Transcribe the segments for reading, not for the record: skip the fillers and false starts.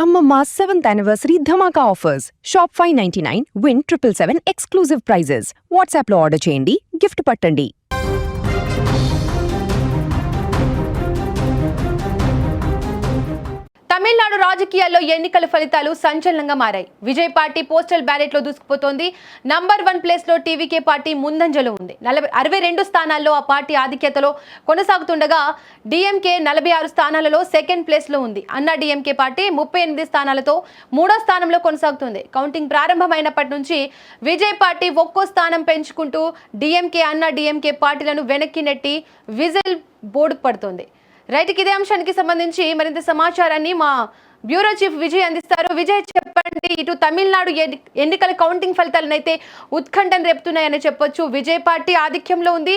Amma 7th anniversary Dhamaka offers. Shop 599, win 777 exclusive prizes. WhatsApp lo order cheyandi, gift pattandi. Tamil Nadu రాజకీయాల్లో ఎన్నికల ఫలితాలు సంచలనంగా మారాయి. విజయ్ పార్టీ పోస్టల్ బ్యాలెట్ లో దూసుకుపోతోంది. నంబర్ 1 ప్లేస్ లో టీవీకే పార్టీ ముందంజలో ఉంది. 62 స్థానాల్లో ఆ పార్టీ ఆధిక్యతలో కొనసాగుతుండగా డిఎంకే 46 స్థానాలలో సెకండ్ ప్లేస్ లో ఉంది. అన్నా డిఎంకే పార్టీ 38 స్థానాలతో మూడో స్థానంలో కొనసాగుతుంది. కౌంటింగ్ ప్రారంభమైనప్పటి నుంచి విజయ్ పార్టీ ఒక్కో స్థానం పెంచుకుంటూ డిఎంకే అన్నా డిఎంకే పార్టీలను వెనక్కి నెట్టి విజిల్ బోర్డు పడుతోంది. రైట్, ఇదే అంశానికి సంబంధించి మరింత సమాచారాన్ని మా బ్యూరో చీఫ్ విజయ్ అందిస్తారు. విజయ్, చెప్పండి, ఇటు తమిళనాడు ఎన్నికల కౌంటింగ్ ఫలితాలను అయితే ఉత్కంఠను రేపుతున్నాయని చెప్పొచ్చు. విజయ్ పార్టీ ఆధిక్యంలో ఉంది.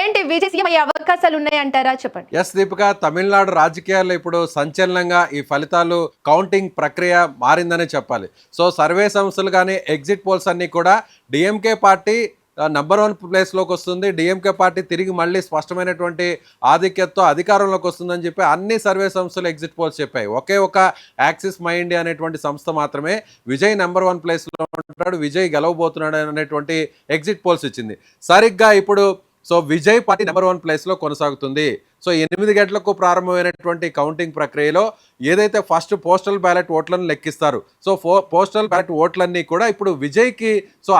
ఏంటి విజయ్ సీఎం అయ్యే అవకాశాలు ఉన్నాయంటారా? చెప్పండి. ఎస్ దీపిక, తమిళనాడు రాజకీయాల్లో ఇప్పుడు సంచలనంగా ఈ ఫలితాలు కౌంటింగ్ ప్రక్రియ మారిందనే చెప్పాలి. సో సర్వే సంస్థలు కానీ ఎగ్జిట్ పోల్స్ అన్ని కూడా డిఎంకే పార్టీ నంబర్ 1 ప్లేస్లోకి వస్తుంది. డిఎంకే పార్టీ తిరిగి మళ్ళీ స్పష్టమైనటువంటి ఆధిక్యతతో అధికారంలోకి వస్తుందని చెప్పి అన్ని సర్వే సంస్థలు ఎగ్జిట్ పోల్స్ చెప్పాయి. ఒకే ఒక యాక్సిస్ మై ఇండియా అనేటువంటి సంస్థ మాత్రమే విజయ్ నంబర్ 1 ప్లేస్లో ఉంటాడు, విజయ్ గెలవబోతున్నాడు అనేటువంటి ఎగ్జిట్ పోల్స్ ఇచ్చింది. సరిగ్గా ఇప్పుడు విజయ్ పార్టీ నెంబర్ 1 ప్లేస్లో కొనసాగుతుంది. 8 గంటలకు ప్రారంభమైనటువంటి కౌంటింగ్ ప్రక్రియలో ఏదైతే ఫస్ట్ పోస్టల్ బ్యాలెట్ ఓట్లను లెక్కిస్తారు, పోస్టల్ బ్యాలెట్ ఓట్లన్నీ కూడా ఇప్పుడు విజయ్కి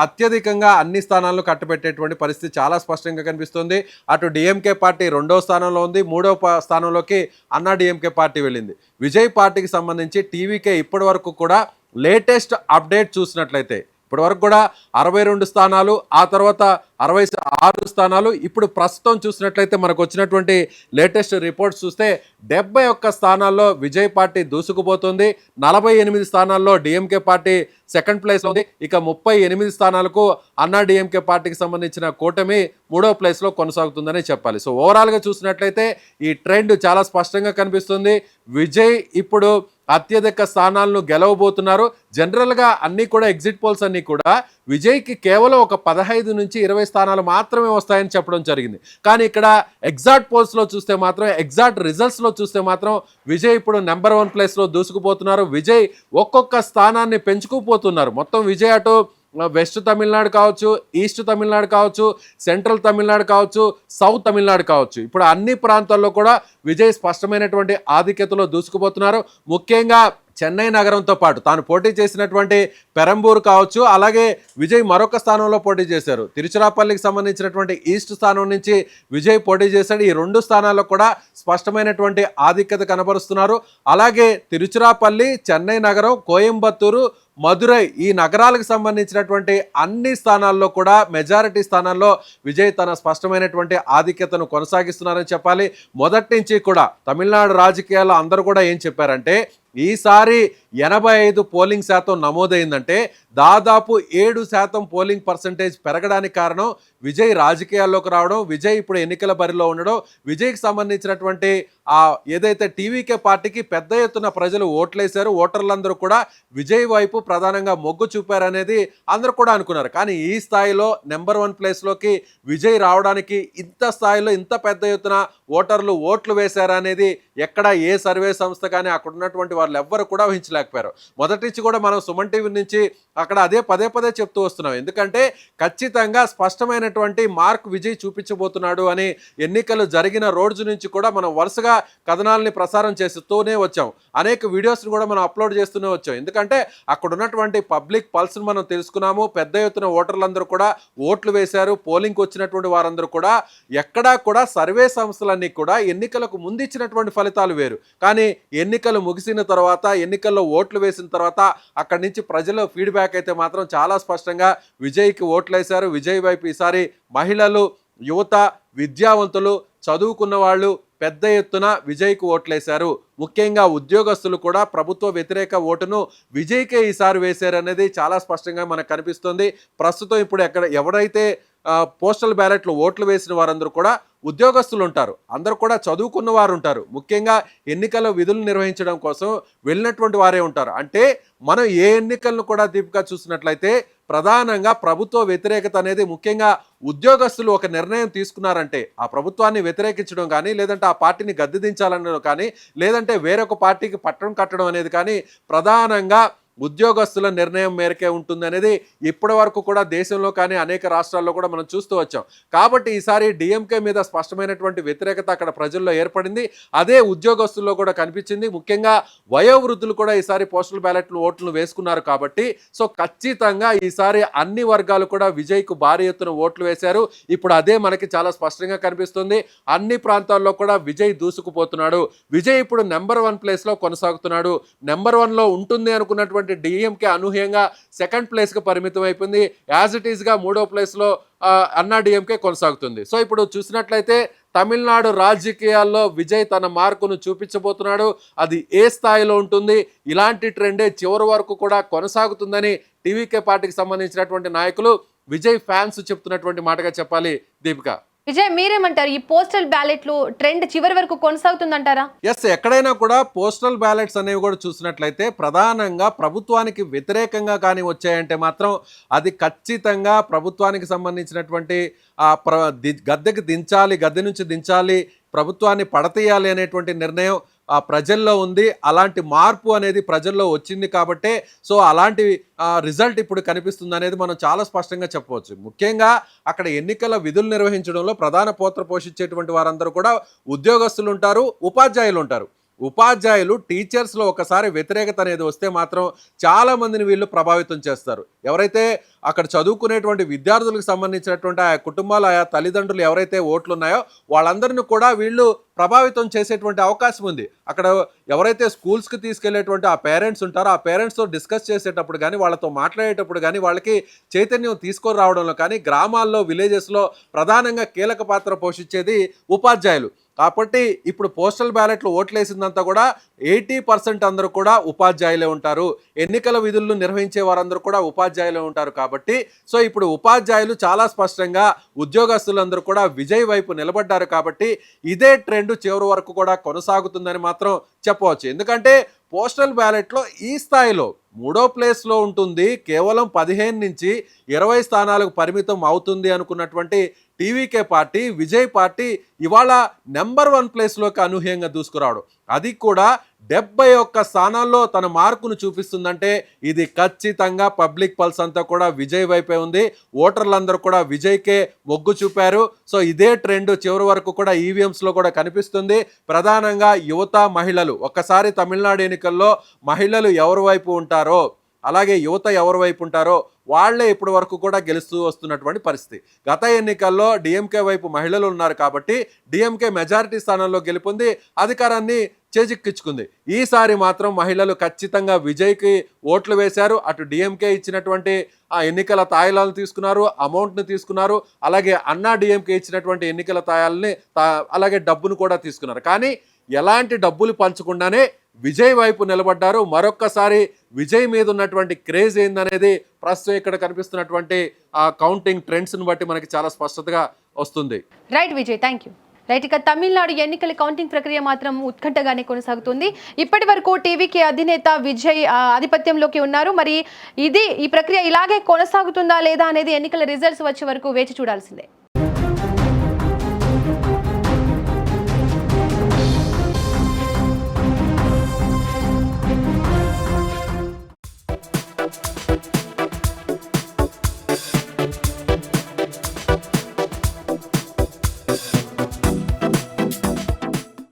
అత్యధికంగా అన్ని స్థానాలను కట్టబెట్టేటువంటి పరిస్థితి చాలా స్పష్టంగా కనిపిస్తుంది. అటు డిఎంకే పార్టీ 2వ స్థానంలో ఉంది, 3వ స్థానంలోకి అన్నా డిఎంకే పార్టీ వెళ్ళింది. విజయ్ పార్టీకి సంబంధించి టీవీకే ఇప్పటి వరకు కూడా లేటెస్ట్ అప్డేట్ చూసినట్లయితే ఇప్పటి వరకు కూడా 62 స్థానాలు, ఆ తర్వాత 66 స్థానాలు, ఇప్పుడు ప్రస్తుతం చూసినట్లయితే మనకు వచ్చినటువంటి లేటెస్ట్ రిపోర్ట్స్ చూస్తే 71 స్థానాల్లో విజయ్ పార్టీ దూసుకుపోతుంది. 48 స్థానాల్లో డిఎంకే పార్టీ సెకండ్ ప్లేస్లో ఉంది. ఇక 38 స్థానాలకు అన్నా డిఎంకే పార్టీకి సంబంధించిన కూటమి 3వ ప్లేస్లో కొనసాగుతుందని చెప్పాలి. ఓవరాల్గా చూసినట్లయితే ఈ ట్రెండ్ చాలా స్పష్టంగా కనిపిస్తుంది. విజయ్ ఇప్పుడు అత్యధిక స్థానాలను గెలవబోతున్నారు. జనరల్గా అన్నీ కూడా ఎగ్జిట్ పోల్స్ అన్నీ కూడా విజయ్కి కేవలం ఒక 15 నుంచి 20 స్థానాలు మాత్రమే వస్తాయని చెప్పడం జరిగింది. కానీ ఇక్కడ ఎగ్జాక్ట్ పోల్స్లో చూస్తే మాత్రం, ఎగ్జాక్ట్ రిజల్ట్స్లో చూస్తే మాత్రం విజయ్ ఇప్పుడు నెంబర్ 1 ప్లేస్లో దూసుకుపోతున్నారు. విజయ్ ఒక్కొక్క స్థానాన్ని పెంచుకుపోతున్నారు. మొత్తం విజయ్ అటు వెస్ట్ తమిళనాడు కావచ్చు, ఈస్ట్ తమిళనాడు కావచ్చు, సెంట్రల్ తమిళనాడు కావచ్చు, సౌత్ తమిళనాడు కావచ్చు, ఇప్పుడు అన్ని ప్రాంతాల్లో కూడా విజయ్ స్పష్టమైనటువంటి ఆధిక్యతలో దూసుకుపోతున్నారు. ముఖ్యంగా చెన్నై నగరంతో పాటు తాను పోటీ చేసినటువంటి పెరంబూరు కావచ్చు, అలాగే విజయ్ మరొక స్థానంలో పోటీ చేశారు. తిరుచిరాపల్లికి సంబంధించినటువంటి ఈస్ట్ స్థానం నుంచి విజయ్ పోటీ చేశాడు. ఈ 2 స్థానాల్లో కూడా స్పష్టమైనటువంటి ఆధిక్యత కనబరుస్తున్నారు. అలాగే తిరుచిరాపల్లి, చెన్నై నగరం, కోయంబత్తూరు, మదురై ఈ నగరాలకు సంబంధించినటువంటి అన్ని స్థానాల్లో కూడా మెజారిటీ స్థానాల్లో విజయ్ తన స్పష్టమైనటువంటి ఆధిక్యతను కొనసాగిస్తున్నారని చెప్పాలి. మొదటి నుంచి కూడా తమిళనాడు రాజకీయాల్లో అందరూ కూడా ఏం చెప్పారంటే, ఈసారి 85 పోలింగ్ శాతం నమోదైందంటే దాదాపు 7% పోలింగ్ పర్సంటేజ్ పెరగడానికి కారణం విజయ్ రాజకీయాల్లోకి రావడం, విజయ్ ఇప్పుడు ఎన్నికల బరిలో ఉండడం, విజయ్కి సంబంధించినటువంటి ఏదైతే టీవీకే పార్టీకి పెద్ద ఎత్తున ప్రజలు ఓట్లేశారు, ఓటర్లందరూ కూడా విజయ్ వైపు ప్రధానంగా మొగ్గు చూపారనేది అందరూ కూడా అనుకున్నారు. కానీ ఈ స్థాయిలో నెంబర్ 1 ప్లేస్లోకి విజయ్ రావడానికి ఇంత స్థాయిలో ఇంత పెద్ద ఎత్తున ఓటర్లు ఓట్లు వేశారనేది ఎక్కడ ఏ సర్వే సంస్థ కానీ అక్కడ ఉన్నటువంటి వాళ్ళు ఎవ్వరు కూడా ఊహించలేకపోయారు. మొదటి నుంచి కూడా మనం సుమన్ టీవీ నుంచి అక్కడ అదే పదే చెప్తూ వస్తున్నాం. ఎందుకంటే ఖచ్చితంగా స్పష్టమైనటువంటి మార్క్ విజయ్ చూపించబోతున్నాడు అని ఎన్నికలు జరిగిన రోజు నుంచి కూడా మనం వరుసగా కథనాలని ప్రసారం చేస్తూనే వచ్చాం. అనేక వీడియోస్ని కూడా మనం అప్లోడ్ చేస్తూనే వచ్చాం. ఎందుకంటే అక్కడ ఉన్నటువంటి పబ్లిక్ పల్స్ని మనం తెలుసుకున్నాము. పెద్ద ఎత్తున ఓటర్లందరూ కూడా ఓట్లు వేశారు. పోలింగ్కి వచ్చినటువంటి వారందరూ కూడా ఎక్కడా కూడా సర్వే సంస్థలన్నీ కూడా ఎన్నికలకు ముందు ఇచ్చినటువంటి ఫలితాలు వేరు. కానీ ఎన్నికలు ముగిసిన తర్వాత, ఎన్నికల్లో ఓట్లు వేసిన తర్వాత అక్కడి నుంచి ప్రజల ఫీడ్బ్యాక్ అయితే మాత్రం చాలా స్పష్టంగా విజయ్కి ఓట్లు వేశారు. విజయ్ వైపు ఈసారి మహిళలు, యువత, విద్యావంతులు, చదువుకున్న వాళ్ళు పెద్ద ఎత్తున విజయ్కు ఓట్లేశారు. ముఖ్యంగా ఉద్యోగస్తులు కూడా ప్రభుత్వ వ్యతిరేక ఓటును విజయ్కే ఈసారి వేశారనేది చాలా స్పష్టంగా మనకు కనిపిస్తుంది. ప్రస్తుతం ఇప్పుడు ఎవరైతే పోస్టల్ బ్యాలెట్లో ఓట్లు వేసిన వారందరూ కూడా ఉద్యోగస్తులు ఉంటారు, అందరూ కూడా చదువుకున్న వారు ఉంటారు, ముఖ్యంగా ఎన్నికల విధులు నిర్వహించడం కోసం వెళ్ళినటువంటి వారే ఉంటారు. అంటే మనం ఏ ఎన్నికలను కూడా దీపిక చూసినట్లయితే ప్రధానంగా ప్రభుత్వ వ్యతిరేకత అనేది ముఖ్యంగా ఉద్యోగస్తులు ఒక నిర్ణయం తీసుకున్నారంటే ఆ ప్రభుత్వాన్ని వ్యతిరేకించడం కానీ, లేదంటే ఆ పార్టీని గద్దెదించాలనడం కానీ, లేదంటే వేరొక పార్టీకి పట్టం కట్టడం అనేది కానీ ప్రధానంగా ఉద్యోగస్తుల నిర్ణయం మేరకే ఉంటుంది అనేది ఇప్పటి వరకు కూడా దేశంలో కానీ అనేక రాష్ట్రాల్లో కూడా మనం చూస్తూ వచ్చాం. కాబట్టి ఈసారి డిఎంకే మీద స్పష్టమైనటువంటి వ్యతిరేకత అక్కడ ప్రజల్లో ఏర్పడింది. అదే ఉద్యోగస్తుల్లో కూడా కనిపించింది. ముఖ్యంగా వయోవృద్ధులు కూడా ఈసారి పోస్టల్ బ్యాలెట్లు ఓట్లు వేసుకున్నారు. కాబట్టి సో ఖచ్చితంగా ఈసారి అన్ని వర్గాలు కూడా విజయ్కు భారీ ఎత్తున ఓట్లు వేశారు. ఇప్పుడు అదే మనకి చాలా స్పష్టంగా కనిపిస్తుంది. అన్ని ప్రాంతాల్లో కూడా విజయ్ దూసుకుపోతున్నాడు. విజయ్ ఇప్పుడు నెంబర్ 1 ప్లేస్లో కొనసాగుతున్నాడు. నెంబర్ 1లో ఉంటుంది అనుకున్నటువంటి డిఎంకే అనూహ్యంగా సెకండ్ ప్లేస్కి పరిమితం అయిపోయింది. యాజ్ ఇట్ ఈస్గా 3వ ప్లేస్లో అన్నా డిఎంకే కొనసాగుతుంది. సో ఇప్పుడు చూసినట్లయితే తమిళనాడు రాజకీయాల్లో విజయ్ తన మార్కును చూపించబోతున్నాడు. అది ఏ స్థాయిలో ఉంటుంది, ఇలాంటి ట్రెండే చివరి వరకు కూడా కొనసాగుతుందని టీవీకే పార్టీకి సంబంధించినటువంటి నాయకులు, విజయ్ ఫ్యాన్స్ చెప్తున్నటువంటి మాటగా చెప్పాలి. దీపిక, విజయ్ మీరేమంటారు? ఈ పోస్టల్ బ్యాలెట్లు ట్రెండ్ చివరి వరకు కొనసాగుతుందంటారా? ఎస్, ఎక్కడైనా కూడా పోస్టల్ బ్యాలెట్స్ అనేవి కూడా చూసినట్లయితే ప్రధానంగా ప్రభుత్వానికి వ్యతిరేకంగా కానీ వచ్చాయంటే మాత్రం అది ఖచ్చితంగా ప్రభుత్వానికి సంబంధించినటువంటి గద్దెకి దించాలి, గద్దె నుంచి దించాలి, ప్రభుత్వాన్ని పడతీయాలి అనేటువంటి నిర్ణయం ప్రజల్లో ఉంది. అలాంటి మార్పు అనేది ప్రజల్లో వచ్చింది కాబట్టే సో అలాంటి రిజల్ట్ ఇప్పుడు కనిపిస్తుంది అనేది మనం చాలా స్పష్టంగా చెప్పవచ్చు. ముఖ్యంగా అక్కడ ఎన్నికల విధులు నిర్వహించడంలో ప్రధాన పాత్ర పోషించేటువంటి వారందరూ కూడా ఉద్యోగస్తులు ఉంటారు, ఉపాధ్యాయులు ఉంటారు. ఉపాధ్యాయులు టీచర్స్లో ఒకసారి వ్యతిరేకత అనేది వస్తే మాత్రం చాలామందిని వీళ్ళు ప్రభావితం చేస్తారు. ఎవరైతే అక్కడ చదువుకునేటువంటి విద్యార్థులకు సంబంధించినటువంటి ఆ కుటుంబాలు, ఆయా తల్లిదండ్రులు ఎవరైతే ఓట్లు ఉన్నాయో వాళ్ళందరినీ కూడా వీళ్ళు ప్రభావితం చేసేటువంటి అవకాశం ఉంది. అక్కడ ఎవరైతే స్కూల్స్కి తీసుకెళ్లేటువంటి ఆ పేరెంట్స్ ఉంటారో ఆ పేరెంట్స్తో డిస్కస్ చేసేటప్పుడు కానీ, వాళ్ళతో మాట్లాడేటప్పుడు కానీ, వాళ్ళకి చైతన్యం తీసుకొని రావడంలో కానీ, గ్రామాల్లో విలేజెస్లో ప్రధానంగా కీలక పాత్ర పోషించేది ఉపాధ్యాయులు. కాబట్టి ఇప్పుడు పోస్టల్ బ్యాలెట్లు ఓట్లేసిందంతా కూడా 80% అందరూ కూడా ఉపాధ్యాయులే ఉంటారు. ఎన్నికల విధులను నిర్వహించే వారందరూ కూడా ఉపాధ్యాయులే ఉంటారు. కాబట్టి సో ఇప్పుడు ఉపాధ్యాయులు చాలా స్పష్టంగా ఉద్యోగస్తులందరూ కూడా విజయ్ వైపు నిలబడ్డారు. కాబట్టి ఇదే ట్రెండ్ చివరి వరకు కూడా కొనసాగుతుందని మాత్రం చెప్పవచ్చు. ఎందుకంటే పోస్టల్ బ్యాలెట్లో ఈ స్థాయిలో 3వ ప్లేస్లో ఉంటుంది, కేవలం 15 నుంచి 20 స్థానాలకు పరిమితం అవుతుంది అనుకున్నటువంటి టీవీకే పార్టీ, విజయ్ పార్టీ ఇవాళ నెంబర్ 1 ప్లేస్లోకి అనూహ్యంగా దూసుకురావడం, అది కూడా 71 స్థానాల్లో తన మార్కును చూపిస్తుందంటే ఇది ఖచ్చితంగా పబ్లిక్ పల్స్ అంతా కూడా విజయ్ వైపే ఉంది. ఓటర్లందరూ కూడా విజయ్కే మొగ్గు చూపారు. సో ఇదే ట్రెండ్ చివరి వరకు కూడా ఈవీఎంస్లో కూడా కనిపిస్తుంది. ప్రధానంగా యువత, మహిళలు, ఒక్కసారి తమిళనాడు ఎన్నికల్లో మహిళలు ఎవరి వైపు ఉంటారో, అలాగే యువత ఎవరి వైపు ఉంటారో వాళ్లే ఇప్పటి వరకు కూడా గెలుస్తూ వస్తున్నటువంటి పరిస్థితి. గత ఎన్నికల్లో డిఎంకే వైపు మహిళలు ఉన్నారు కాబట్టి డిఎంకే మెజారిటీ స్థానంలో గెలుపొంది అధికారాన్ని చేజిక్కించుకుంది. ఈసారి మాత్రం మహిళలు ఖచ్చితంగా విజయ్కి ఓట్లు వేశారు. అటు డిఎంకే ఇచ్చినటువంటి ఆ ఎన్నికల తాయిలాలను తీసుకున్నారు, అమౌంట్ని తీసుకున్నారు, అలాగే అన్నా డిఎంకే ఇచ్చినటువంటి ఎన్నికల తాయాలని అలాగే డబ్బును కూడా తీసుకున్నారు. కానీ ఎలాంటి డబ్బులు పంచకుండానే విజయ్ వైపు నిలబడ్డారు. మరొక్కసారి విజయ్ మీద ఉన్నటువంటి క్రేజ్ ఏందనేది ప్రస్తుతం ఇక్కడ కనిపిస్తున్నటువంటి ఆ కౌంటింగ్ ట్రెండ్స్ని బట్టి మనకి చాలా స్పష్టతగా వస్తుంది. Right Vijay, thank you. Right, ఇక తమిళనాడు ఎన్నికల కౌంటింగ్ ప్రక్రియ మాత్రం ఉత్కంఠగానే కొనసాగుతుంది. ఇప్పటి వరకు టీవీకి అధినేత విజయ్ ఆధిపత్యంలోకి ఉన్నారు. మరి ఈ ప్రక్రియ ఇలాగే కొనసాగుతుందా లేదా అనేది ఎన్నికల రిజల్ట్స్ వచ్చే వరకు వేచి చూడాల్సిందే.